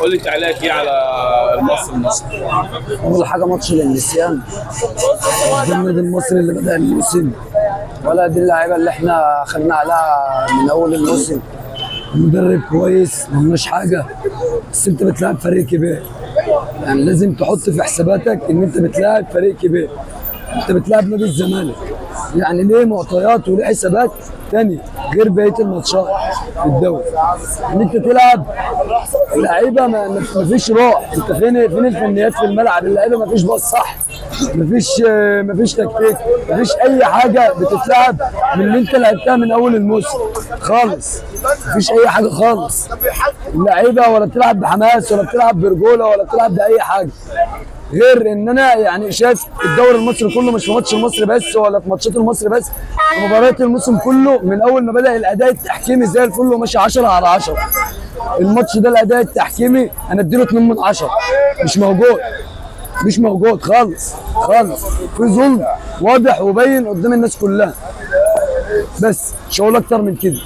قول لي تعليقك ايه على المصري؟ اول حاجه ماتش الانجليزيان ده النادي المصري اللي بدا الموسم، ولا دي اللعيبه اللي احنا خدنا عليها من اول الموسم. مدرب كويس ما قلناش حاجه، بس انت بتلعب فريق كبير، يعني لازم تحط في حساباتك ان انت بتلاعب فريق كبير. انت بتلاعب نادي الزمالك، يعني ليه معطيات وليه حسابات تانية غير بقيه الماتشات في الدوري. ان انت تلعب اللعيبه ما فيش روح، انت فين الفنيات في الملعب؟ اللعيبه ما فيش باص صح، ما فيش تكتيك، ما فيش اي حاجه بتتلعب من اللي انت لعبتها من اول الموسم خالص. ما فيش اي حاجه خالص. اللعيبه ولا بتلعب بحماس ولا بتلعب برجوله ولا بتلعب باي حاجه، غير ان انا يعني شايف الدوري المصري كله، مش في ماتش المصري بس ولا في ماتشات المصري بس، في مباريات الموسم كله من اول ما بدا الاداء التحكيمي زي الفل وماشي 10 على 10. الماتش ده الاداء التحكيمي انا اديله 2 من 10، مش موجود خالص خالص. في ظلم واضح وبين قدام الناس كلها، بس مش هقول اكتر من كده.